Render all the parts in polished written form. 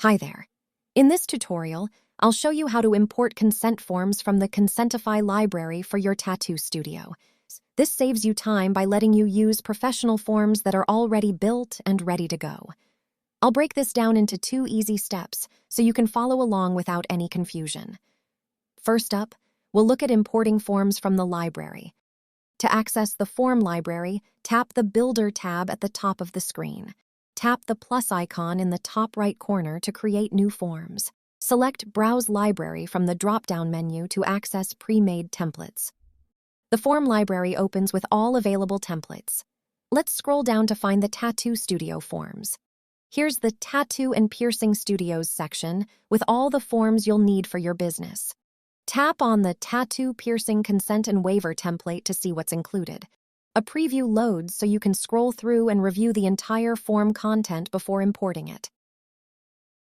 Hi there. In this tutorial, I'll show you how to import consent forms from the Consentify library for your tattoo studio. This saves you time by letting you use professional forms that are already built and ready to go. I'll break this down into 2 easy steps so you can follow along without any confusion. First up, we'll look at importing forms from the library. To access the form library, tap the Builder tab at the top of the screen. Tap the plus icon in the top right corner to create new forms. Select Browse Library from the drop-down menu to access pre-made templates. The form library opens with all available templates. Let's scroll down to find the Tattoo Studio forms. Here's the Tattoo and Piercing Studios section with all the forms you'll need for your business. Tap on the Tattoo Piercing Consent and Waiver template to see what's included. A preview loads so you can scroll through and review the entire form content before importing it.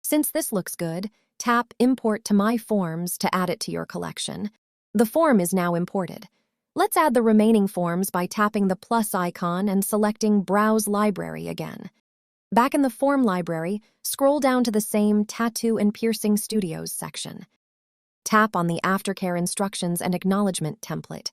Since this looks good, tap Import to My Forms to add it to your collection. The form is now imported. Let's add the remaining forms by tapping the plus icon and selecting Browse Library again. Back in the form library, scroll down to the same Tattoo and Piercing Studios section. Tap on the Aftercare Instructions and Acknowledgement template.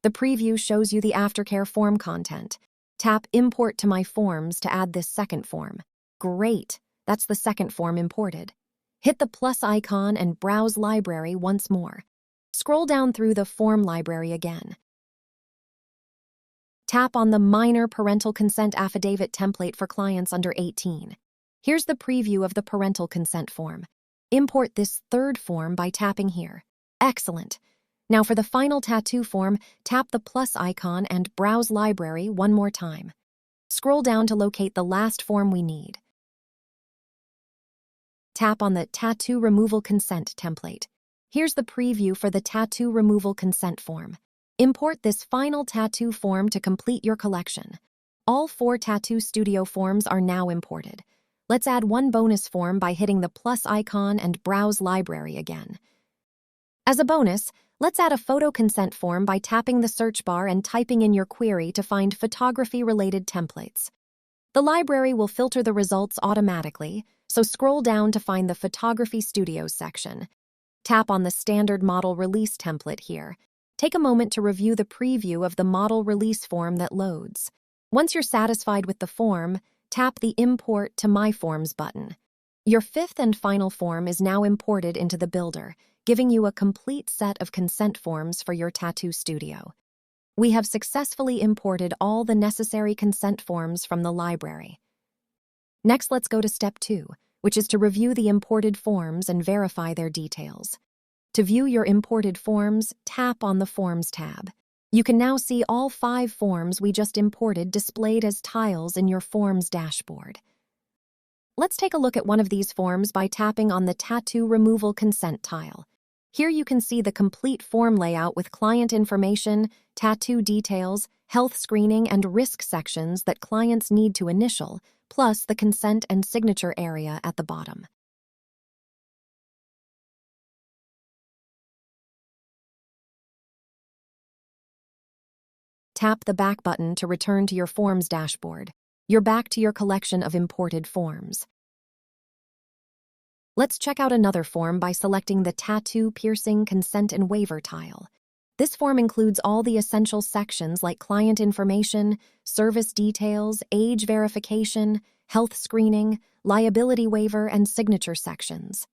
The preview shows you the Aftercare form content. Tap Import to My Forms to add this second form. Great! That's the second form imported. Hit the plus icon and browse library once more. Scroll down through the form library again. Tap on the Minor Parental Consent Affidavit template for clients under 18. Here's the preview of the parental consent form. Import this third form by tapping here. Excellent! Now for the final tattoo form, tap the plus icon and browse library one more time. Scroll down to locate the last form we need. Tap on the Tattoo Removal Consent template. Here's the preview for the Tattoo Removal Consent form. Import this final tattoo form to complete your collection. All 4 Tattoo Studio forms are now imported. Let's add one bonus form by hitting the plus icon and browse library again. As a bonus, let's add a photo consent form by tapping the search bar and typing in your query to find photography-related templates. The library will filter the results automatically, so scroll down to find the Photography Studios section. Tap on the Standard Model Release template here. Take a moment to review the preview of the model release form that loads. Once you're satisfied with the form, tap the Import to My Forms button. Your 5th and final form is now imported into the Builder, giving you a complete set of consent forms for your tattoo studio. We have successfully imported all the necessary consent forms from the library. Next, let's go to step 2, which is to review the imported forms and verify their details. To view your imported forms, tap on the Forms tab. You can now see all 5 forms we just imported displayed as tiles in your Forms dashboard. Let's take a look at one of these forms by tapping on the Tattoo Removal Consent tile. Here you can see the complete form layout with client information, tattoo details, health screening, and risk sections that clients need to initial, plus the consent and signature area at the bottom. Tap the Back button to return to your Forms dashboard. You're back to your collection of imported forms. Let's check out another form by selecting the Tattoo Piercing Consent and Waiver tile. This form includes all the essential sections like client information, service details, age verification, health screening, liability waiver, and signature sections.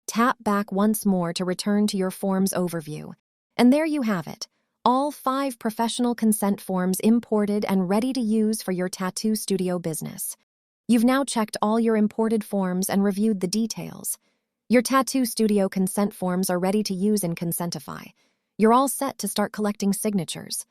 Tap back once more to return to your form's overview. And there you have it. All 5 professional consent forms imported and ready to use for your tattoo studio business. You've now checked all your imported forms and reviewed the details. Your tattoo studio consent forms are ready to use in Consentify. You're all set to start collecting signatures.